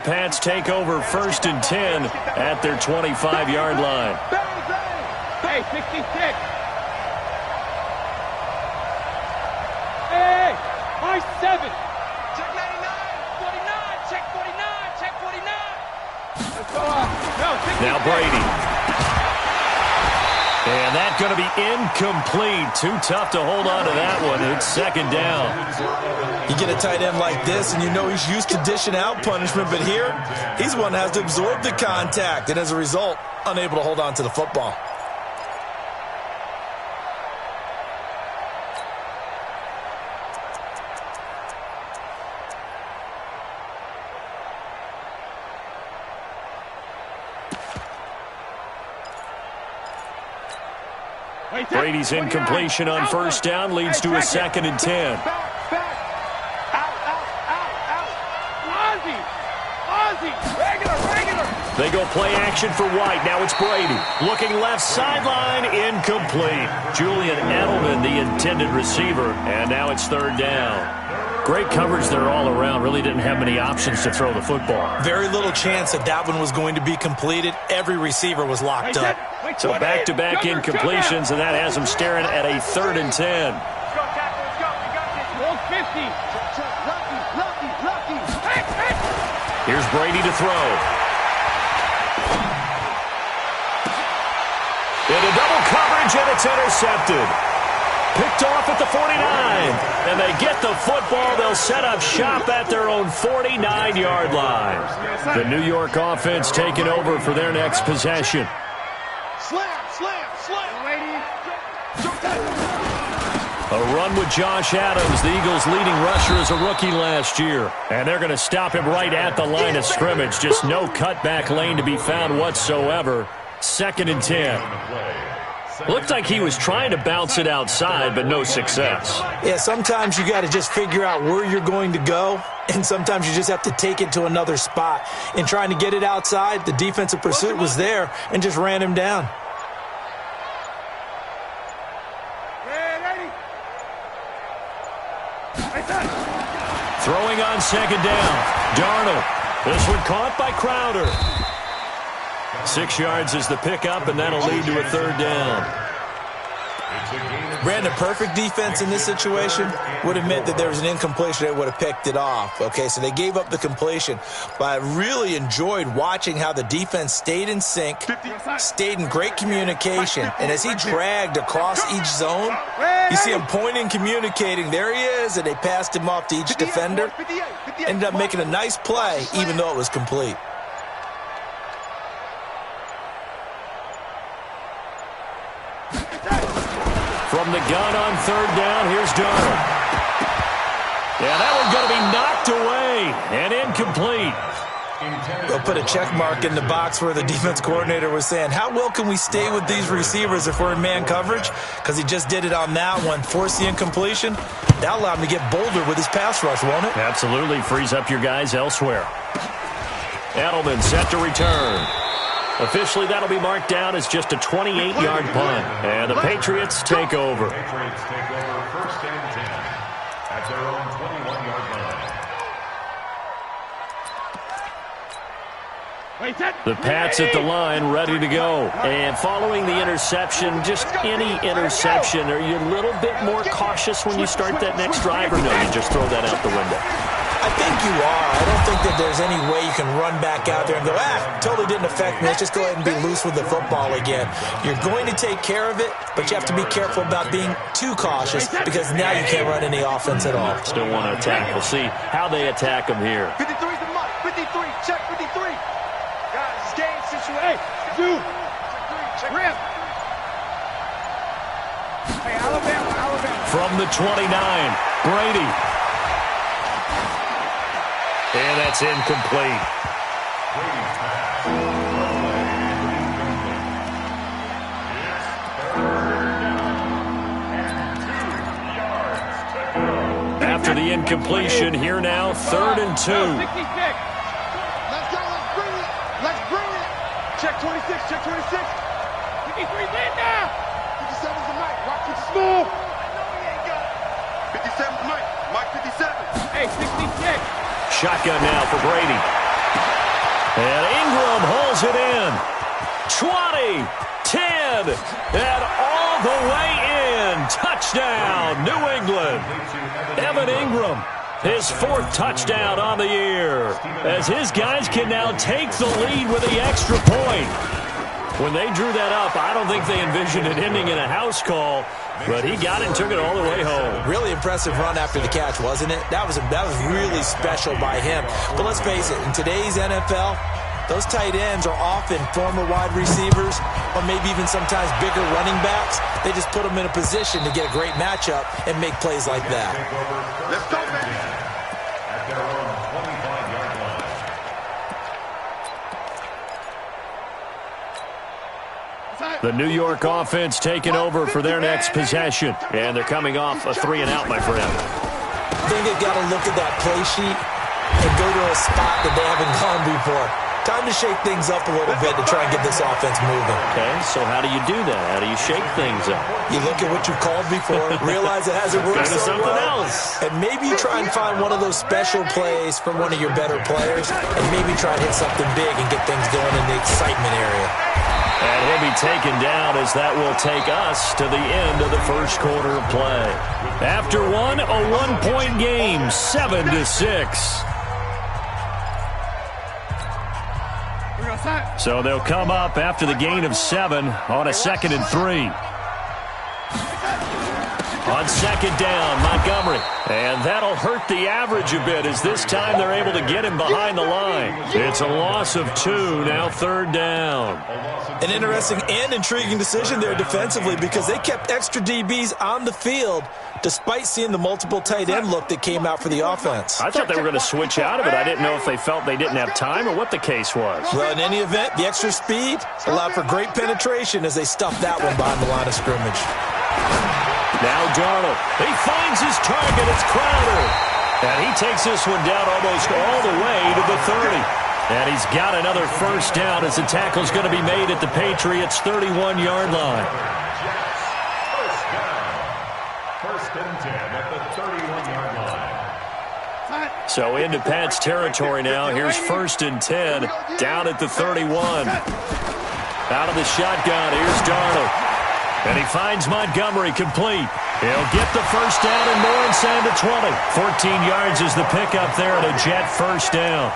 Pats take over 1st and 10 at their 25-yard line. Hey, 66. Hey, my 7. Check 99, 49, check 49, check 49. Let's go up. No, now Brady. And that's going to be incomplete. Too tough to hold on to that one. It's 2nd down. You get a tight end like this, and you know he's used to dishing out punishment, but here, he's one that has to absorb the contact, and as a result, unable to hold on to the football. Brady's incompletion on 1st down leads to a 2nd and 10. They go play action for White. Now it's Brady. Looking left sideline, incomplete. Julian Edelman, the intended receiver. And now it's 3rd down. Great coverage there all around. Really didn't have many options to throw the football. Very little chance that one was going to be completed. Every receiver was locked up. So back-to-back incompletions, and that has them staring at a 3rd and 10. Let's go, tackle. Let's go. We got this. Roll 50. Lucky. Here's Brady to throw. Into double coverage, and it's intercepted. Picked off at the 49, and they get the football. They'll set up shop at their own 49-yard line. The New York offense taking over for their next possession. Slam. A run with Josh Adams, the Eagles' leading rusher as a rookie last year. And they're going to stop him right at the line of scrimmage. Just no cutback lane to be found whatsoever. 2nd and 10. Looked like he was trying to bounce it outside, but no success. Yeah, sometimes you got to just figure out where you're going to go, and sometimes you just have to take it to another spot. In trying to get it outside, the defensive pursuit was there and just ran him down. Throwing on 2nd down. Darnold. This one caught by Crowder. 6 yards is the pickup, and that'll lead to a 3rd down. Brandon, perfect defense in this situation would have meant that there was an incompletion. They would have picked it off. Okay, so they gave up the completion. But I really enjoyed watching how the defense stayed in sync, stayed in great communication. And as he dragged across each zone, you see him pointing, communicating. There he is, and they passed him off to each defender. Ended up making a nice play, even though it was complete. From the gun on 3rd down, here's Darnold. Yeah, that one's going to be knocked away and incomplete. They'll put a check mark in the box where the defense coordinator was saying, how well can we stay with these receivers if we're in man coverage? Because he just did it on that one, forced the incompletion. That'll allow him to get bolder with his pass rush, won't it? Absolutely. Frees up your guys elsewhere. Edelman set to return. Officially, that'll be marked down as just a 28-yard punt. And the Patriots take over. Patriots take over 1st and 10 at their own 21-yard line. The Pats at the line, ready to go. And following the interception, just any interception, are you a little bit more cautious when you start that next drive, or no, you just throw that out the window? I think you are. I don't think that there's any way you can run back out there and go, totally didn't affect me. Let's just go ahead and be loose with the football again. You're going to take care of it, but you have to be careful about being too cautious because now you can't run any offense at all. Still want to attack. We'll see how they attack them here. 53 is the mark. 53. Check 53. Guys, game situation. Hey, dude. Check rim. Hey, Alabama. From the 29, Brady. And that's incomplete. After the incompletion, here now, 3rd and 2. 66. Let's go, let's bring it. Check 26, check 26. 53's in now. 57's the mic, Mike 50 smooth. I know he ain't got it. 57's Mike 57. Hey, 66. Shotgun now for Brady. fires it in. 20, 10, and all the way in. Touchdown, New England. Evan Ingram, his 4th touchdown on the year, as his guys can now take the lead with the extra point. When they drew that up, I don't think they envisioned it ending in a house call, but he got it and took it all the way home. Really impressive run after the catch, wasn't it? That was really special by him. But let's face it, in today's NFL, those tight ends are often former wide receivers or maybe even sometimes bigger running backs. They just put them in a position to get a great matchup and make plays like that. Let's go, baby. At their own 25-yard line. The New York offense taking over for their next possession. And they're coming off a 3-and-out, my friend. I think they've got to look at that play sheet and go to a spot that they haven't gone before. Time to shake things up a little bit to try and get this offense moving. Okay, so how do you do that? How do you shake things up? You look at what you've called before, realize it hasn't worked Go to so something well, else. and maybe you try and find one of those special plays from one of your better players, and maybe try and hit something big and get things going in the excitement area. And he'll be taken down as that will take us to the end of the first quarter of play. After one, a 1-point game, 7-6. So they'll come up after the gain of 7 on a 2nd and 3. On 2nd down, Montgomery. And that'll hurt the average a bit as this time they're able to get him behind the line. It's a loss of 2, now 3rd down. An interesting and intriguing decision there defensively because they kept extra DBs on the field despite seeing the multiple tight end look that came out for the offense. I thought they were going to switch out of it. I didn't know if they felt they didn't have time or what the case was. Well, in any event, the extra speed allowed for great penetration as they stuffed that one behind the line of scrimmage. Now Darnold. He finds his target. It's Crowder. And he takes this one down almost all the way to the 30. And he's got another first down as the tackle's going to be made at the Patriots' 31-yard line. First and 10 at the 31-yard line. So into Pat's territory now. Here's 1st and 10 down at the 31. Out of the shotgun, here's Darnold. And he finds Montgomery complete. He'll get the first down and more inside the 20. 14 yards is the pickup there and a Jet first down.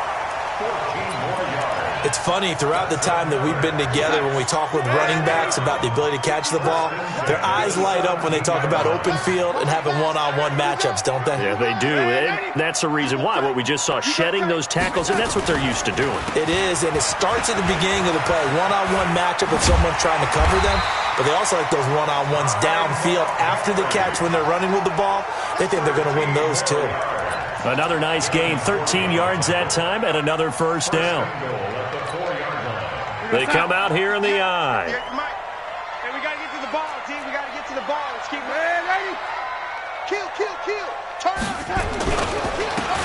It's funny, throughout the time that we've been together, when we talk with running backs about the ability to catch the ball, their eyes light up when they talk about open field and having one-on-one matchups, don't they? Yeah, they do. And that's the reason why. What we just saw, shedding those tackles, and that's what they're used to doing. It is, and it starts at the beginning of the play. One-on-one matchup with someone trying to cover them, but they also like those one-on-ones downfield after the catch when they're running with the ball. They think they're going to win those, too. Another nice gain, 13 yards that time, and another first down. They come out here in the eye. Hey, we got to get to the ball, team. We got to get to the ball. Let's keep it ready. Kill. Turn up.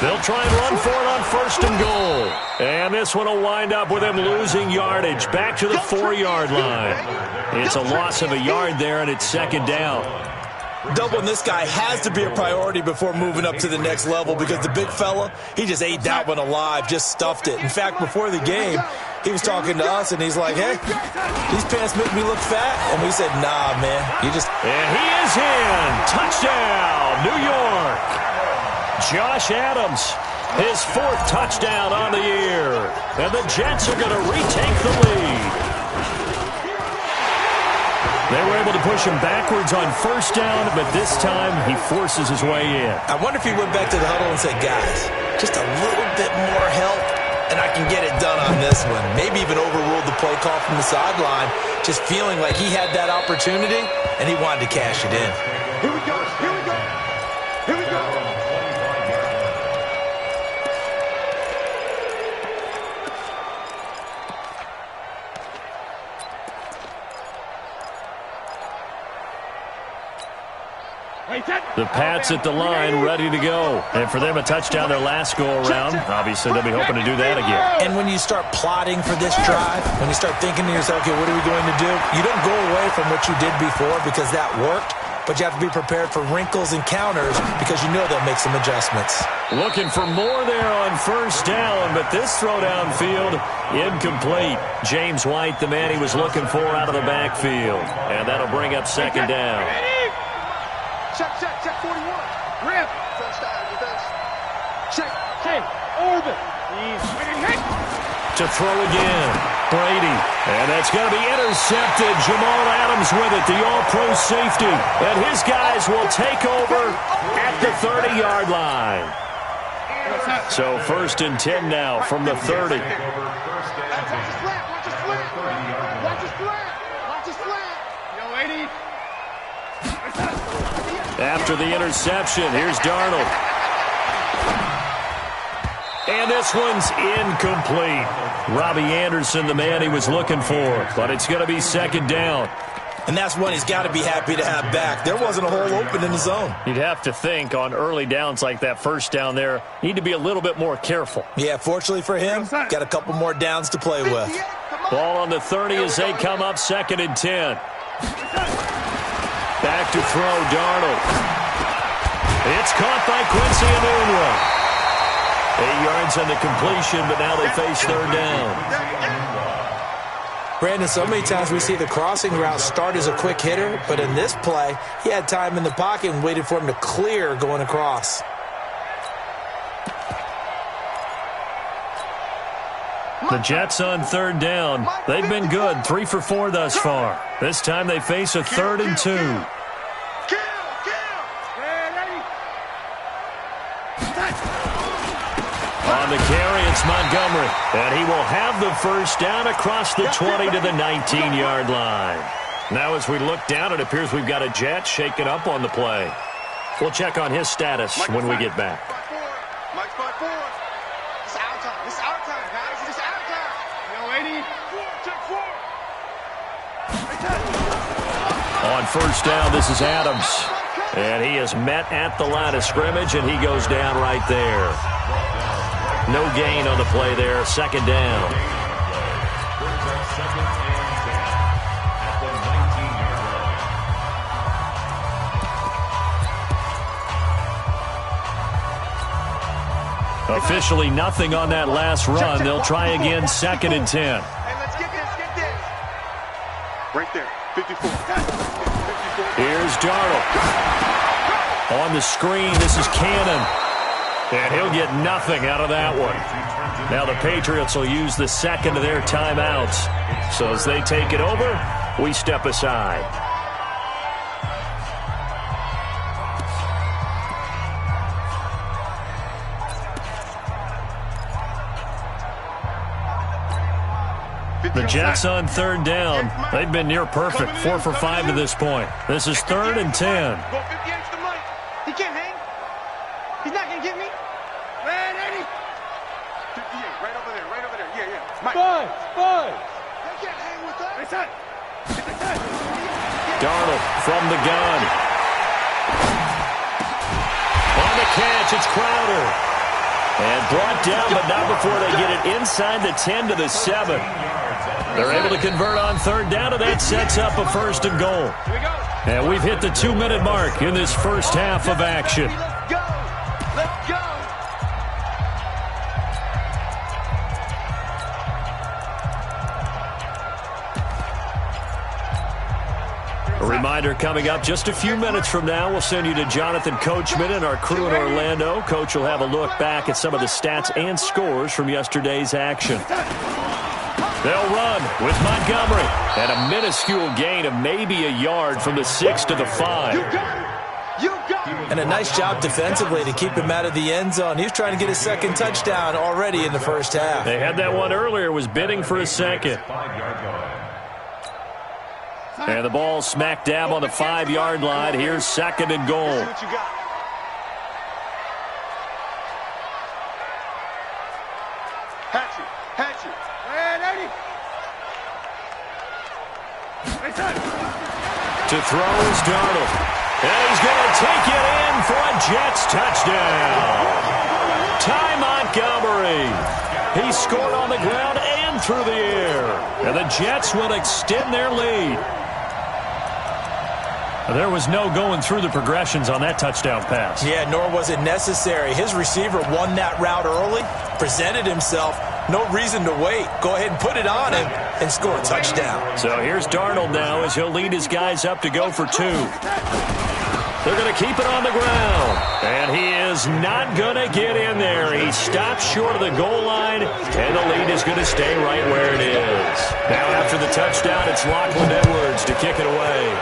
They'll try and run for it on 1st and goal. And this one will wind up with him losing yardage back to the 4-yard line. It's a loss of a yard there, and it's 2nd down. Doubling this guy has to be a priority before moving up to the next level because the big fella, he just ate that one alive, just stuffed it. In fact, before the game, he was talking to us, and he's like, hey, these pants make me look fat. And we said, nah, man, you just... And he is in. Touchdown, New York. Josh Adams, his 4th touchdown on the year. And the Jets are going to retake the lead. They were able to push him backwards on 1st down, but this time he forces his way in. I wonder if he went back to the huddle and said, guys, just a little bit more help, and I can get it done on this one. Maybe even overruled the play call from the sideline, just feeling like he had that opportunity, and he wanted to cash it in. Here we go. The Pats at the line, ready to go. And for them, a touchdown their last go-around. Obviously, they'll be hoping to do that again. And when you start plotting for this drive, when you start thinking to yourself, okay, what are we going to do? You don't go away from what you did before because that worked, but you have to be prepared for wrinkles and counters because you know they'll make some adjustments. Looking for more there on first down, but this throw downfield, incomplete. James White, the man he was looking for out of the backfield. And that'll bring up second down. Check 41. Rip. First down, defense. Check. Hey, orbit. To throw again, Brady. And that's going to be intercepted. Jamal Adams with it, the all-pro safety. And his guys will take over at the 30-yard line. So first and 10 now from the 30. Watch his slant. Watch his slant. Watch his slant. Watch his slant. Yo, 80. After the interception, here's Darnold. And this one's incomplete. Robbie Anderson, the man he was looking for. But it's going to be second down. And that's one he's got to be happy to have back. There wasn't a hole open in the zone. You'd have to think on early downs like that first down there, need to be a little bit more careful. Yeah, fortunately for him, got a couple more downs to play with. Ball on the 30 as they come up second and 10. Back to throw, Darnold. It's caught by Quincy Enunwa. 8 yards on the completion, but now they face third down. Brandon, so many times we see the crossing route start as a quick hitter, but in this play, he had time in the pocket and waited for him to clear going across. The Jets on third down. They've been good, 3 for 4 thus far. This time they face a 3rd and 2. On the carry, it's Montgomery. And he will have the first down across the 20 to the 19-yard line. Now as we look down, it appears we've got a Jet shaking up on the play. We'll check on his status when we get back. Mike's 5-4. It's our time. It's our time, guys. It's our time. Yo, 80. Check 4. On first down, this is Adams. And he is met at the line of scrimmage, and he goes down right there. No gain on the play there. Second down. Officially nothing on that last run. They'll try again, second and 10. Hey, let's get this. Get this. Right there. 54. Here's Darnold. On the screen, this is Cannon. And he'll get nothing out of that one. Now the Patriots will use the second of their timeouts. So as they take it over, we step aside. The Jets on third down. They've been near perfect, 4 for 5 to this point. This is 3rd and 10. Go 58 to Mike. He can't hang. He's not going to get me. Man, 80. 58, right over there, right over there. Yeah, yeah. Mike. Five. They can't hang with us. It's it. Darnold from the gun. On the catch, it's Crowder. And brought down, but not before they get it inside the 10 to the 7. They're able to convert on third down, and that sets up a 1st and goal. And we've hit the 2-minute mark in this first half of action. Let's go. Let's go. A reminder coming up just a few minutes from now, we'll send you to Jonathan Coachman and our crew in Orlando. Coach will have a look back at some of the stats and scores from yesterday's action. They'll run with Montgomery. And a minuscule gain of maybe a yard from the 6 to the 5. You got it. You got it. And a nice job defensively to keep him out of the end zone. He was trying to get his second touchdown already in the first half. They had that one earlier, was bidding for a second. And the ball smack dab on the 5-yard line. Here's 2nd and goal. See what you got. Hatchet. And 80. To throw is Darnold. And he's going to take it in for a Jets touchdown. Ty Montgomery. He scored on the ground and through the air. And the Jets will extend their lead. There was no going through the progressions on that touchdown pass. Yeah, nor was it necessary. His receiver won that route early, presented himself. No reason to wait. Go ahead and put it on him and score a touchdown. So here's Darnold now as he'll lead his guys up to go for 2. They're going to keep it on the ground. And he is not going to get in there. He stops short of the goal line, and the lead is going to stay right where it is. Now after the touchdown, it's Lachlan Edwards to kick it away.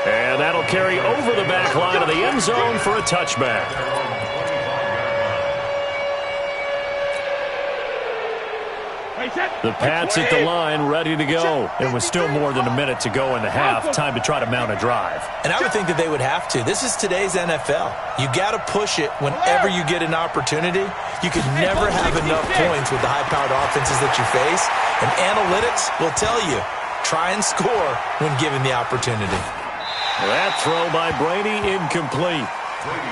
And that'll carry over the back line of the end zone for a touchback. The Pats at the line, ready to go. It was still more than a minute to go in the half. Time to try to mount a drive. And I would think that they would have to. This is today's NFL. You got to push it whenever you get an opportunity. You can never have enough points with the high-powered offenses that you face. And analytics will tell you, try and score when given the opportunity. That throw by Brady incomplete.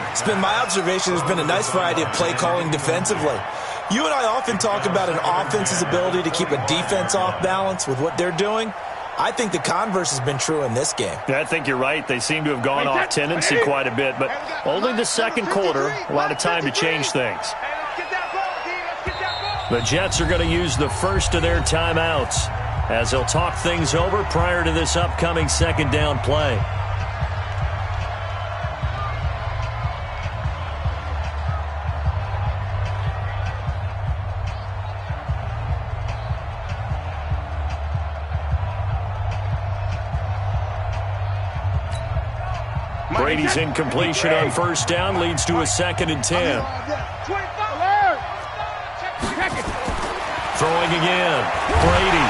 It's been my observation there's been a nice variety of play calling defensively. You and I often talk about an offense's ability to keep a defense off balance with what they're doing. I think the converse has been true in this game. Yeah, I think you're right. They seem to have gone off tendency quite a bit, but only the second quarter, a lot of time to change things. The Jets are going to use the first of their timeouts as they'll talk things over prior to this upcoming second down play. Brady's incompletion on first down leads to a 2nd and 10. Throwing again. Brady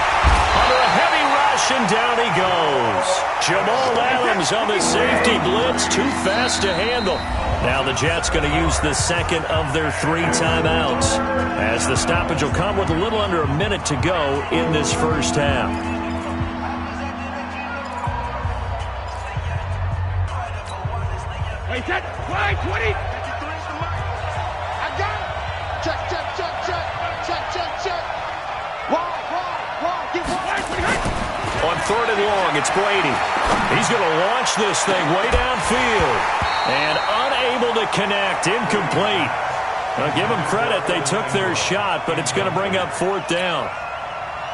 under a heavy rush, and down he goes. Jamal Adams on the safety blitz, too fast to handle. Now the Jets going to use the second of their 3 timeouts, as the stoppage will come with a little under a minute to go in this first half. Set, fly, 20. 53 is the mark. I got it. Check, check, check, check. Check, check, check. Wide. Get wide. On 3rd and long, it's Brady. He's going to launch this thing way downfield. And unable to connect. Incomplete. Now, give them credit. They took their shot, but it's going to bring up 4th down.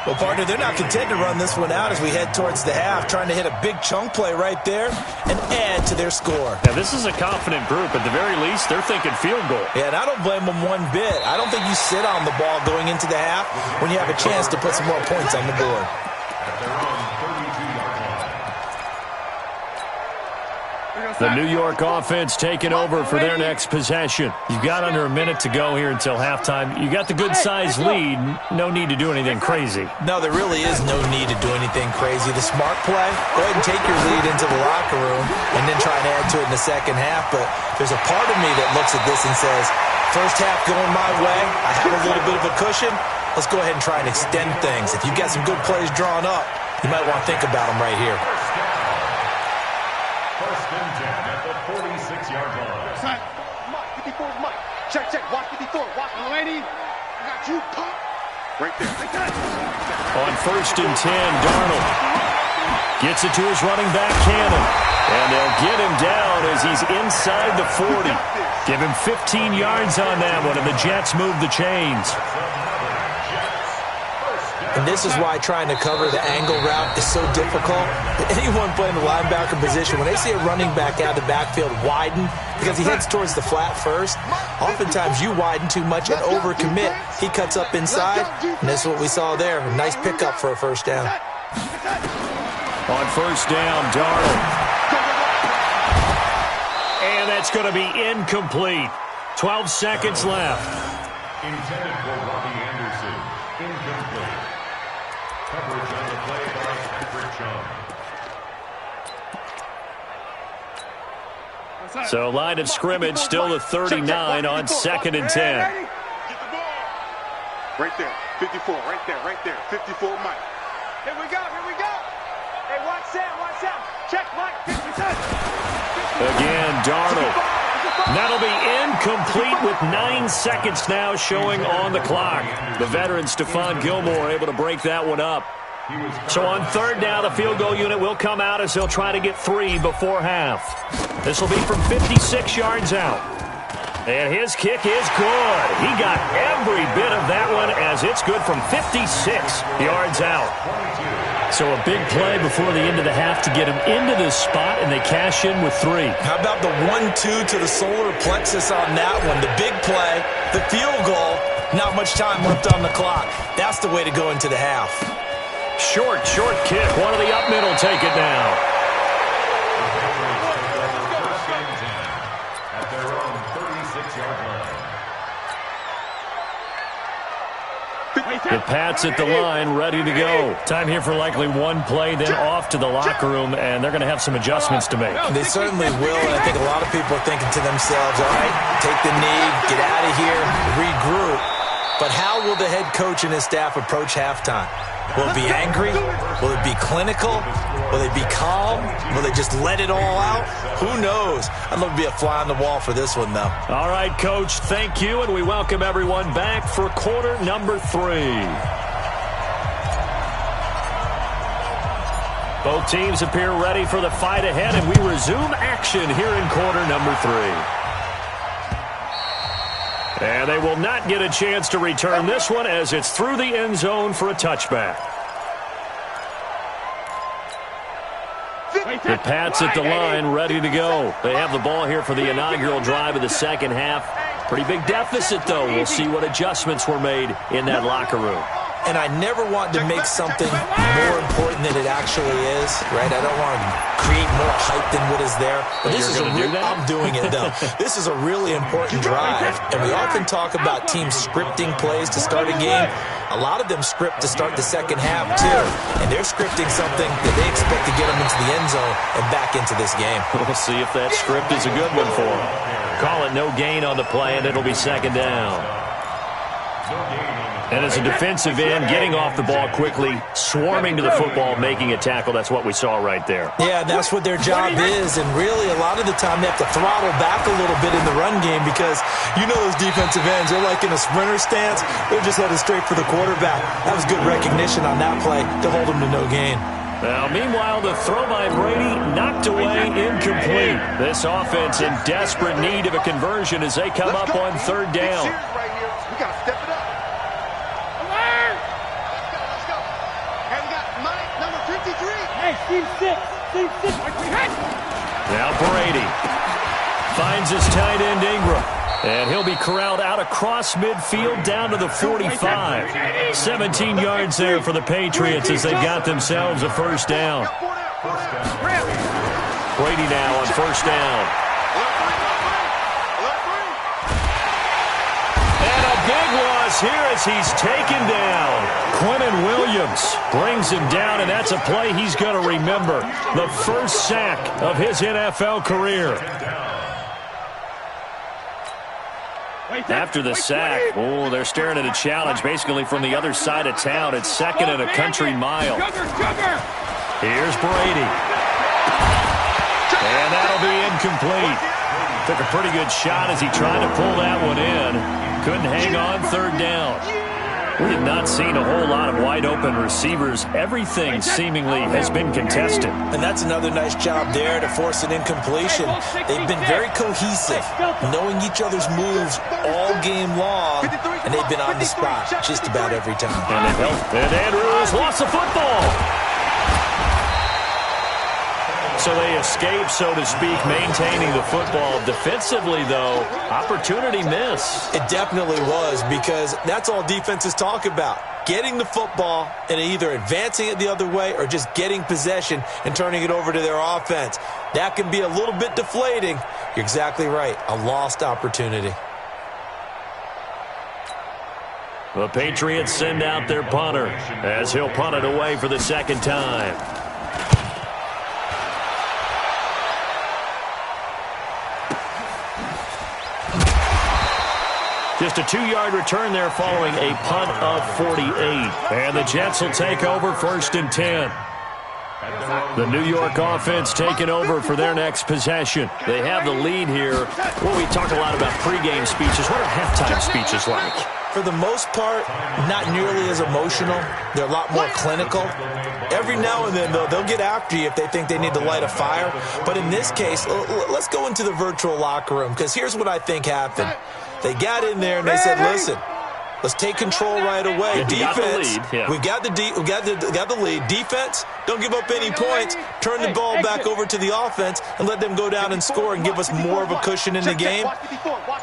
Well, partner, they're not content to run this one out as we head towards the half, trying to hit a big chunk play right there and add to their score. Now, this is a confident group. At the very least, they're thinking field goal. Yeah, and I don't blame them one bit. I don't think you sit on the ball going into the half when you have a chance to put some more points on the board. The New York offense taking over for their next possession. You've got under a minute to go here until halftime. You got the good-sized lead. No need to do anything crazy. No, there really is no need to do anything crazy. The smart play, go ahead and take your lead into the locker room and then try and add to it in the second half. But there's a part of me that looks at this and says, first half going my way, I have a little bit of a cushion. Let's go ahead and try and extend things. If you've got some good plays drawn up, you might want to think about them right here. First and 10 at the 46-yard line. Mike, 54 is Mike. Check, watch 54. Watch the lady. I got you, pop. Right there. On 1st and 10, Darnold gets it to his running back, Cannon. And they'll get him down as he's inside the 40. Give him 15 yards on that one, and the Jets move the chains. And this is why trying to cover the angle route is so difficult. Anyone playing the linebacker position, when they see a running back out of the backfield widen because he heads towards the flat first, oftentimes you widen too much and overcommit. He cuts up inside, and this is what we saw there. A nice pickup for a first down. On first down, Darnold. And that's going to be incomplete. 12 seconds left. Intended for Robbie Anderson. Incomplete. Coverage on the play by Patrick Chung. So line of scrimmage still the 39 on 2nd and 10. Get the ball. Right there. 54. Right there. 54 Mike. Here we go. Hey, watch that. Check Mike. 50. Again, Darnold. That'll be incomplete with 9 seconds now showing on the clock. The veteran Stephon Gilmore able to break that one up. So on third down, the field goal unit will come out as they'll try to get 3 before half. This will be from 56 yards out. And his kick is good. He got every bit of that one as it's good from 56 yards out. So a big play before the end of the half to get him into this spot, and they cash in with 3. How about the 1-2 to the solar plexus on that one? The big play, the field goal, not much time left on the clock. That's the way to go into the half. Short kick. One of the up middle take it now. At their own 36-yard line. The Pats at the line, ready to go. Time here for likely one play, then off to the locker room, and they're going to have some adjustments to make. They certainly will, and I think a lot of people are thinking to themselves, all right, take the knee, get out of here, regroup. But how will the head coach and his staff approach halftime? Will it be angry? Will it be clinical? Will they be calm? Will they just let it all out? Who knows? I'd love to be a fly on the wall for this one, though. All right, Coach, thank you, and we welcome everyone back for quarter number 3. Both teams appear ready for the fight ahead, and we resume action here in quarter number 3. And they will not get a chance to return this one as it's through the end zone for a touchback. The Pats at the line, ready to go. They have the ball here for the inaugural drive of the second half. Pretty big deficit, though. We'll see what adjustments were made in that locker room. And I never want to make something more important than it actually is, right? I don't want to create more hype than what is there. But this is I'm doing it, though. This is a really important drive. And we often talk about teams scripting plays to start a game. A lot of them script to start the second half, too. And they're scripting something that they expect to get them into the end zone and back into this game. We'll see if that script is a good one for them. Call it no gain on the play, and it'll be second down. And as a defensive end, getting off the ball quickly, swarming to the football, making a tackle, that's what we saw right there. Yeah, that's what their job is, and really a lot of the time they have to throttle back a little bit in the run game because you know those defensive ends, they're like in a sprinter stance, they're just headed straight for the quarterback. That was good recognition on that play to hold them to no gain. Now, meanwhile, the throw by Brady knocked away, incomplete. This offense in desperate need of a conversion as they come up on third down. We got to step it up. Let's go. And we got Mike, number 53. Hey, Steve 6. Now Brady finds his tight end Ingram. And he'll be corralled out across midfield down to the 45. 17 yards there for the Patriots as they've got themselves a first down. Brady now on first down. And a big loss here as he's taken down. Quinnen Williams brings him down, and that's a play he's going to remember. The first sack of his NFL career. After the sack, they're staring at a challenge basically from the other side of town. It's second and a country mile. Here's Brady. And that'll be incomplete. Took a pretty good shot as he tried to pull that one in. Couldn't hang on third down. We have not seen a whole lot of wide-open receivers. Everything seemingly has been contested. And that's another nice job there to force an incompletion. They've been very cohesive, knowing each other's moves all game long, and they've been on the spot just about every time. And Andrews lost the football. So they escape, so to speak, maintaining the football. Defensively, though, opportunity miss. It definitely was, because that's all defenses talk about. Getting the football and either advancing it the other way or just getting possession and turning it over to their offense. That can be a little bit deflating. You're exactly right. A lost opportunity. The Patriots send out their punter as he'll punt it away for the second time. Just a 2-yard return there following a punt of 48. And the Jets will take over first and 10. The New York offense taking over for their next possession. They have the lead here. Well, we talk a lot about pregame speeches. What are halftime speeches like? For the most part, not nearly as emotional. They're a lot more clinical. Every now and then, though, they'll get after you if they think they need to light a fire. But in this case, let's go into the virtual locker room, because here's what I think happened. They got in there and they said, listen, let's take control right away. Defense, we got the lead. Defense, don't give up any points. Turn the ball back over to the offense and let them go down and score and give us more of a cushion in the game.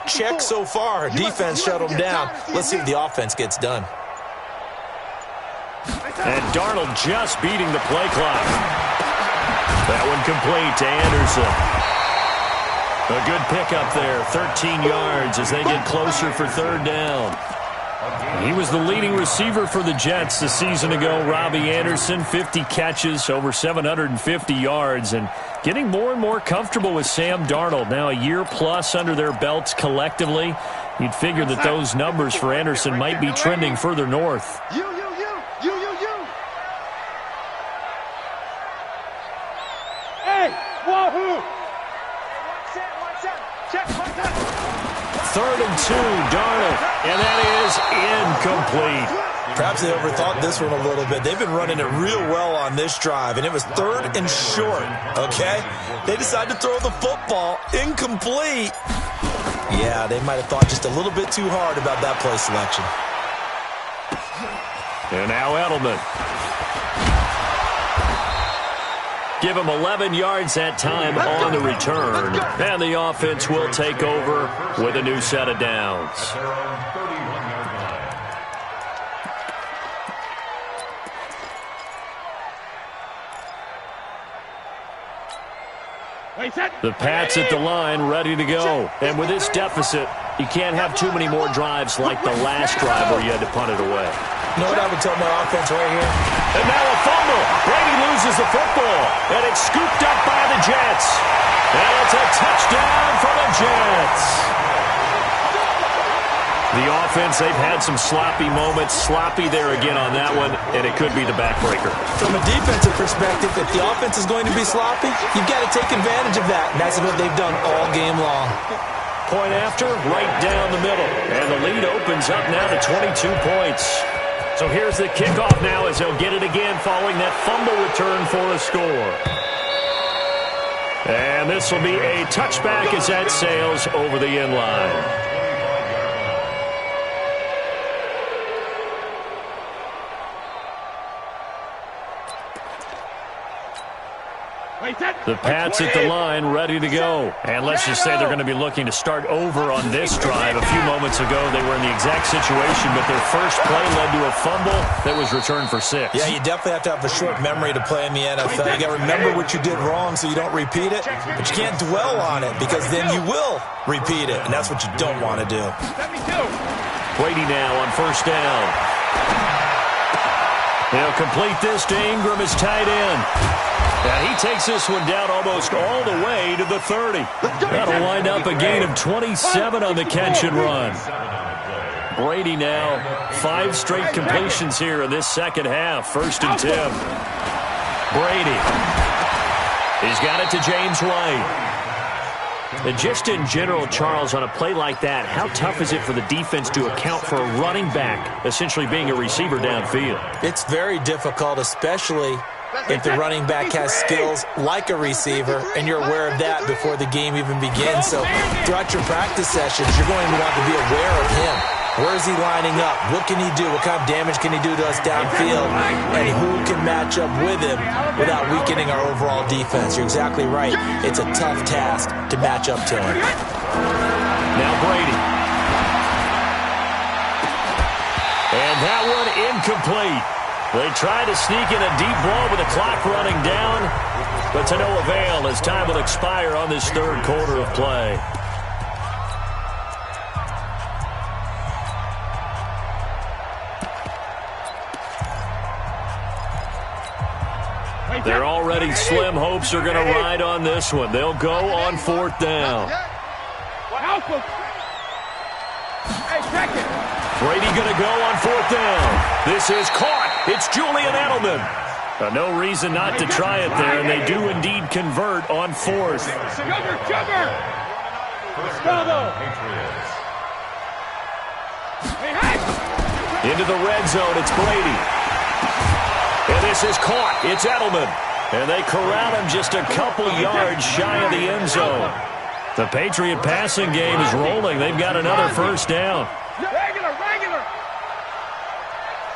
Check so far. Defense shut them down. Let's see if the offense gets done. And Darnold just beating the play clock. That one complete to Anderson. A good pickup there, 13 yards as they get closer for third down. He was the leading receiver for the Jets a season ago, Robbie Anderson, 50 catches, over 750 yards, and getting more and more comfortable with Sam Darnold. Now a year plus under their belts collectively. You'd figure that those numbers for Anderson might be trending further north. Hey, wahoo! Third and 2, Darnold, and that is incomplete. Perhaps they overthought this one a little bit. They've been running it real well on this drive, and it was third and short, okay? They decided to throw the football incomplete. Yeah, they might have thought just a little bit too hard about that play selection. And now Edelman. Give him 11 yards that time on the return. And the offense will take over with a new set of downs. The Pats at the line, ready to go. And with this deficit, you can't have too many more drives like the last drive where you had to punt it away. You know what I would tell my offense right here? And now a fumble. Brady loses the football, and it's scooped up by the Jets. And it's a touchdown for the Jets. The offense, they've had some sloppy moments. Sloppy there again on that one, and it could be the backbreaker. From a defensive perspective, if the offense is going to be sloppy, you've got to take advantage of that, and that's what they've done all game long. Point after, right down the middle. And the lead opens up now to 22 points. So here's the kickoff now as they'll get it again following that fumble return for a score. And this will be a touchback as that sails over the end line. The Pats at the line, ready to go. And let's just say they're going to be looking to start over on this drive. A few moments ago, they were in the exact situation, but their first play led to a fumble that was returned for 6. Yeah, you definitely have to have a short memory to play in the NFL. You got to remember what you did wrong so you don't repeat it, but you can't dwell on it because then you will repeat it, and that's what you don't want to do. Brady now on first down. He'll complete this to Ingram as tight end. And he takes this one down almost all the way to the 30. That'll wind up a gain of 27 on the catch and run. Brady now 5 straight completions here in this second half. First and 10. Brady. He's got it to James White. And just in general, Charles, on a play like that, how tough is it for the defense to account for a running back essentially being a receiver downfield? It's very difficult, especially if the running back has skills like a receiver, and you're aware of that before the game even begins. So throughout your practice sessions, you're going to want to be aware of him. Where is he lining up? What can he do? What kind of damage can he do to us downfield? And who can match up with him without weakening our overall defense? You're exactly right. It's a tough task to match up to him. Now Brady. And that one incomplete. They try to sneak in a deep ball with the clock running down, but to no avail as time will expire on this third quarter of play. Their already slim hopes are going to ride on this one. They'll go on fourth down. Brady going to go on fourth down. This is caught. It's Julian Edelman. No reason not to try it there, and they do indeed convert on fourth. Into the red zone, it's Brady. And this is caught. It's Edelman. And they corral him just a couple yards shy of the end zone. The Patriot passing game is rolling. They've got another first down. Regular.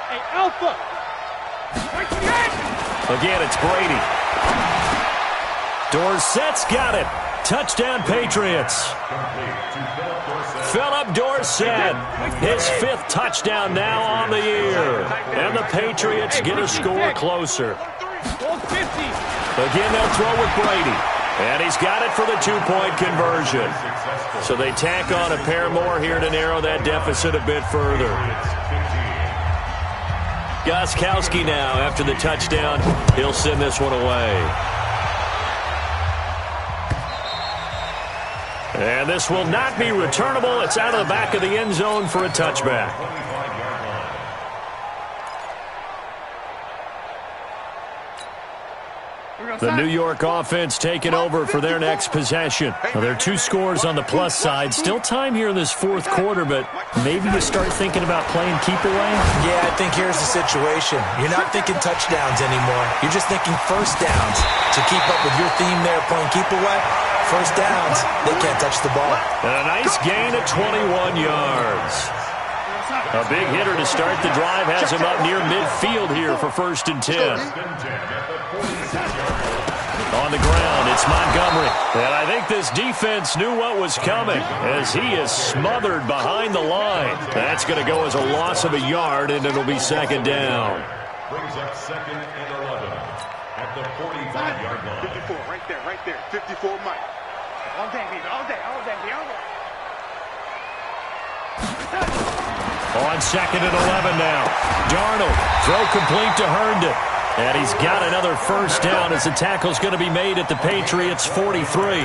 Hey, Alpha. Again, it's Brady. Dorsett's got it. Touchdown, Patriots. Philip Dorsett, his 5th touchdown now on the year. And the Patriots get a score closer. Again, they'll throw with Brady. And he's got it for the 2-point conversion. So they tack on a pair more here to narrow that deficit a bit further. Gostkowski now, after the touchdown, he'll send this one away. And this will not be returnable. It's out of the back of the end zone for a touchback. The New York offense taking over for their next possession. Well, there are 2 scores on the plus side. Still time here in this 4th quarter, but maybe you start thinking about playing keep away? Yeah, I think here's the situation. You're not thinking touchdowns anymore. You're just thinking first downs. To keep up with your theme there, playing keep away, first downs, they can't touch the ball. And a nice gain of 21 yards. A big hitter to start the drive has him up near midfield here for 1st and 10. On the ground, it's Montgomery. And I think this defense knew what was coming as he is smothered behind the line. That's going to go as a loss of a yard, and it'll be 2nd down. Brings up 2nd and 11 at the 45-yard line. 54, right there. 54, Mike. All day, baby, all day. On 2nd and 11 now. Darnold, throw complete to Herndon. And he's got another first down as the tackle's going to be made at the Patriots' 43.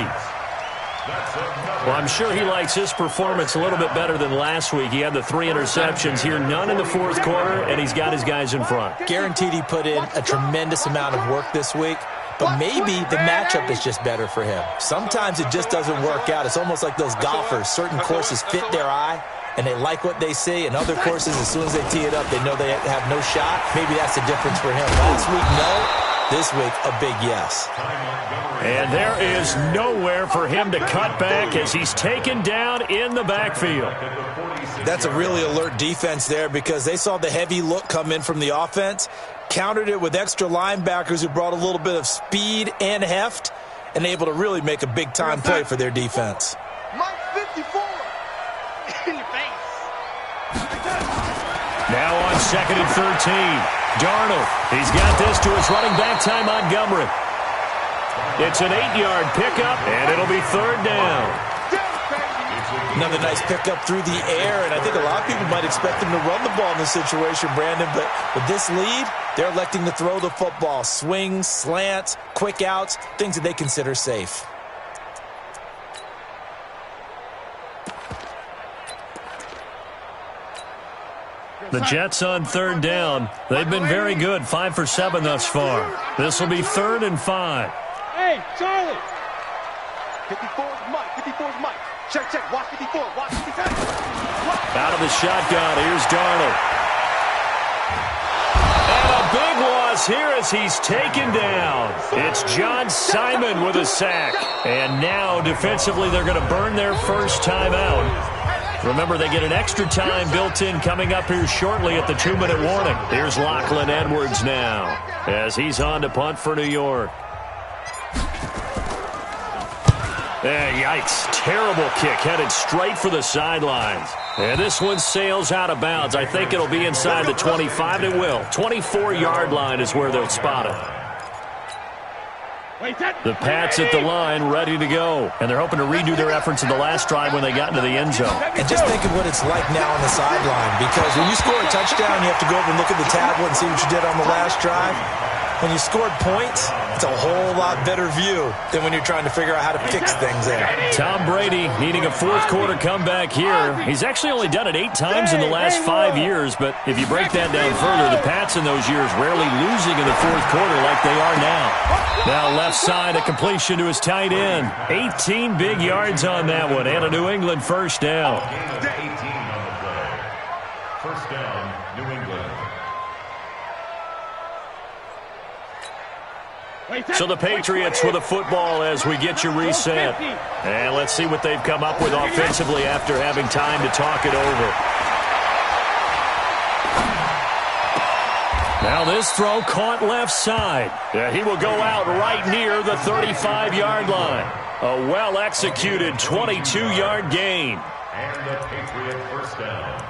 Well, I'm sure he likes his performance a little bit better than last week. He had the 3 interceptions here, none in the 4th quarter, and he's got his guys in front. Guaranteed he put in a tremendous amount of work this week, but maybe the matchup is just better for him. Sometimes it just doesn't work out. It's almost like those golfers. Certain courses fit their eye, and they like what they see, and other courses, as soon as they tee it up, they know they have no shot. Maybe that's the difference for him. Last week, no. This week, a big yes. And there is nowhere for him to cut back as he's taken down in the backfield. That's a really alert defense there because they saw the heavy look come in from the offense, countered it with extra linebackers who brought a little bit of speed and heft, and able to really make a big-time play for their defense. Mike 54. In your face. Now on 2nd and 13. Darnold, he's got this to his running back, Ty Montgomery. It's an 8-yard pickup, and it'll be 3rd down. Another nice pickup through the air, and I think a lot of people might expect them to run the ball in this situation, Brandon, but with this lead, they're electing to throw the football. Swings, slants, quick outs, things that they consider safe. The Jets on 3rd down. They've been very good, 5 for 7 thus far. This will be 3rd and 5. Hey, Charlie. 54's Mike. 54's Mike. Check. Watch 54. Watch 54. Out of the shotgun, here's Darnold. And a big loss here as he's taken down. It's John Simon with a sack. And now, defensively, they're going to burn their first time out. Remember, they get an extra time built in coming up here shortly at the 2-minute warning. Here's Lachlan Edwards now as he's on to punt for New York. Yikes. Terrible kick headed straight for the sidelines. And this one sails out of bounds. I think it'll be inside the 25. It will. 24-yard line is where they'll spot it. The Pats at the line ready to go. And they're hoping to redo their efforts in the last drive when they got into the end zone. And just think of what it's like now on the sideline, because when you score a touchdown, you have to go over and look at the tablet and see what you did on the last drive. When you scored points, it's a whole lot better view than when you're trying to figure out how to fix things there. Tom Brady needing a 4th quarter comeback here. He's actually only done it 8 times in the last 5 years, but if you break that down further, the Pats in those years rarely losing in the 4th quarter like they are now. Now left side, a completion to his tight end. 18 big yards on that one, and a New England first down. First down, New England. So the Patriots with a football as we get you reset. And let's see what they've come up with offensively after having time to talk it over. Now this throw caught left side. He will go out right near the 35-yard line. A well-executed 22-yard gain. And the Patriot first down.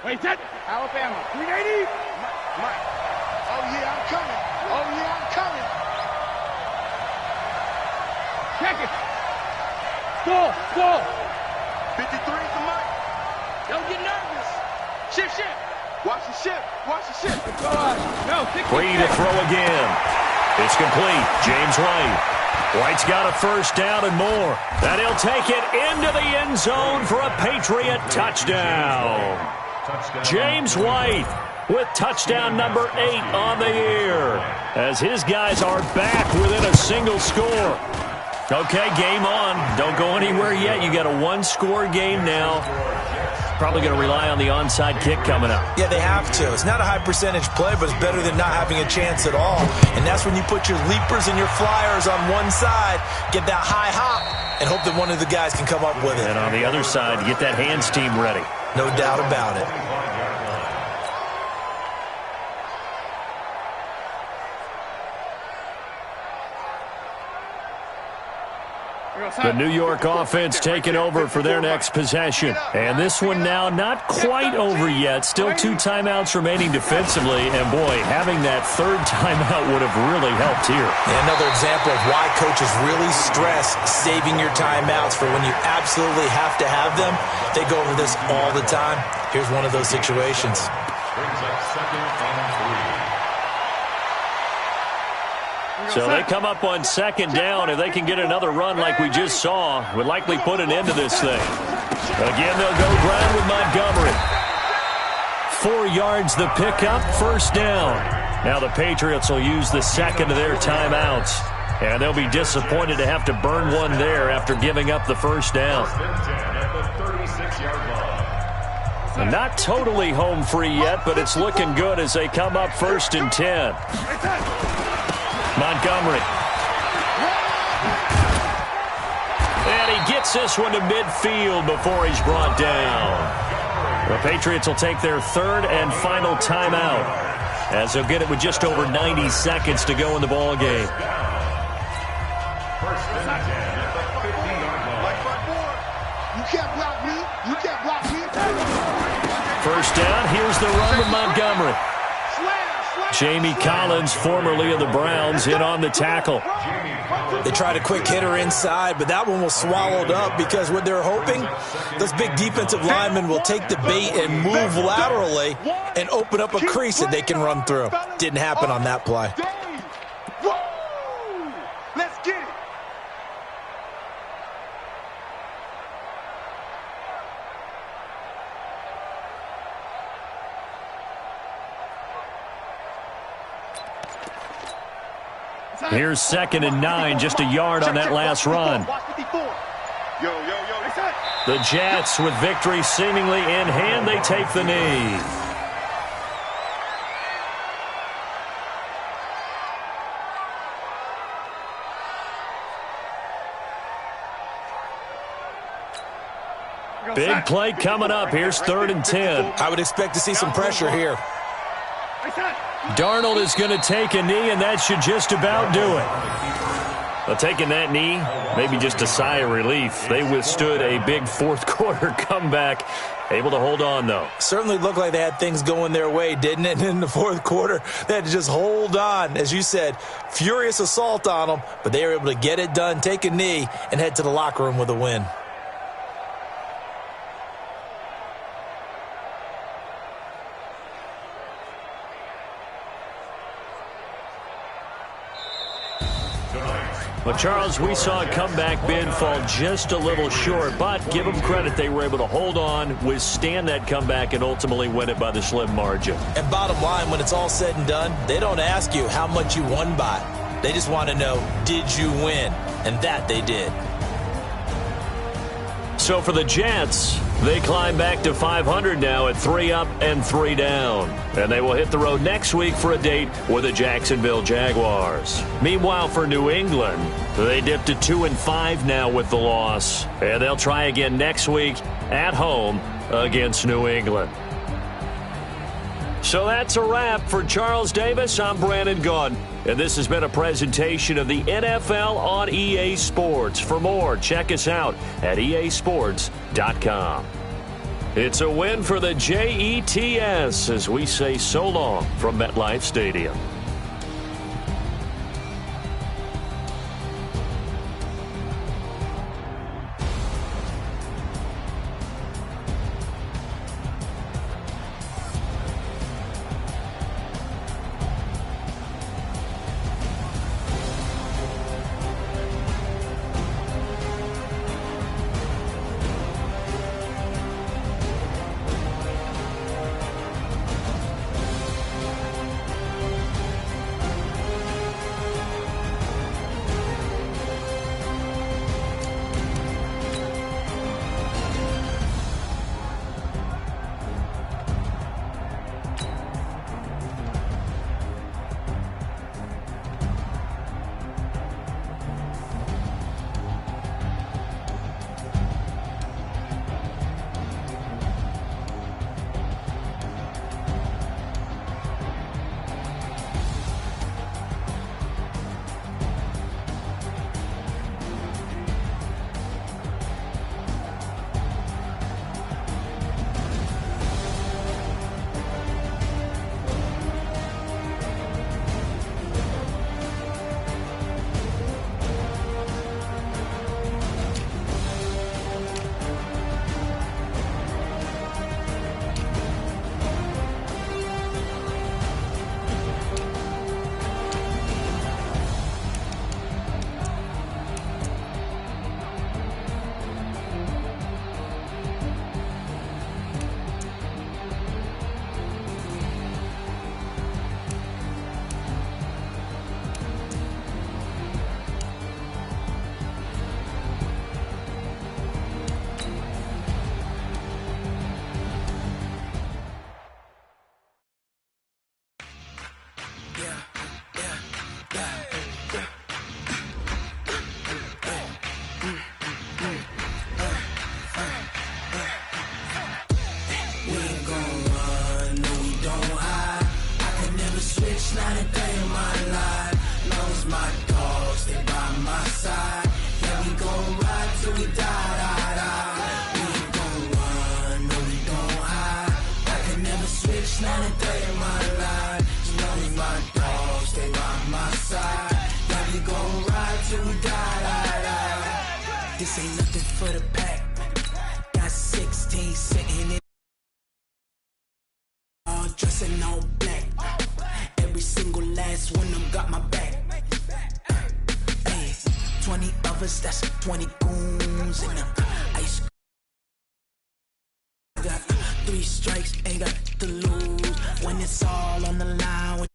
Wait, that Alabama, 380. Mike. Oh, yeah, I'm coming. Oh, yeah, I'm coming. Check it. Go. 53 to Mike. Don't get nervous. Shift. Watch the shift. No, Free to throw again. It's complete. James White. White's got a first down and more. And he'll take it into the end zone for a Patriot touchdown. James White with touchdown number 8 on the year as his guys are back within a single score. Okay, game on. Don't go anywhere yet. You got a one-score game now. Probably going to rely on the onside kick coming up. Yeah, they have to. It's not a high-percentage play, but it's better than not having a chance at all. And that's when you put your leapers and your flyers on one side, get that high hop, and hope that one of the guys can come up with it. And on the other side, get that hands team ready. No doubt about it. The New York offense taking over for their next possession. And this one now not quite over yet. Still 2 timeouts remaining defensively. And, boy, having that third timeout would have really helped here. And another example of why coaches really stress saving your timeouts for when you absolutely have to have them. They go over this all the time. Here's one of those situations. Brings up second and 3. So they come up on second down. If they can get another run like we just saw, would likely put an end to this thing. Again, they'll go ground with Montgomery. 4 yards the pickup, first down. Now the Patriots will use the second of their timeouts. And they'll be disappointed to have to burn one there after giving up the first down. And not totally home free yet, but it's looking good as they come up first and 10. Montgomery. And he gets this one to midfield before he's brought down. The Patriots will take their third and final timeout as they'll get it with just over 90 seconds to go in the ball game. First and 10 at the 50-yard line. You can't block me. First down. Here's the run with Montgomery. Jamie Collins, formerly of the Browns, in on the tackle. They tried a quick hitter inside, but that one was swallowed up because what they're hoping, those big defensive linemen will take the bait and move laterally and open up a crease that they can run through. Didn't happen on that play. Let's get it. Here's second and 9, just a yard on that last run. The Jets, with victory seemingly in hand, they take the knee. Big play coming up. Here's third and 10. I would expect to see some pressure here. Darnold is going to take a knee, and that should just about do it. Well, taking that knee, maybe just a sigh of relief. They withstood a big fourth-quarter comeback. Able to hold on, though. Certainly looked like they had things going their way, didn't it? And in the fourth quarter, they had to just hold on. As you said, furious assault on them, but they were able to get it done, take a knee, and head to the locker room with a win. Well, Charles, we saw a comeback bid fall just a little short, but give them credit. They were able to hold on, withstand that comeback, and ultimately win it by the slim margin. And bottom line, when it's all said and done, they don't ask you how much you won by. They just want to know, did you win? and that they did. So for the Jets, they climb back to 500 now at 3 up and 3 down. And they will hit the road next week for a date with the Jacksonville Jaguars. Meanwhile, for New England, they dipped to 2-5 now with the loss. And they'll try again next week at home against New England. So that's a wrap. For Charles Davis, I'm Brandon Gaudin. And this has been a presentation of the NFL on EA Sports. For more, check us out at easports.com. It's a win for the Jets as we say so long from MetLife Stadium. This ain't nothing for the pack. Got 16 sitting in, all dressing all black. Every single last one of them got my back. Hey, 20 of us, that's 20 goons in them. Ice. Got 3 strikes, ain't got to lose. When it's all on the line.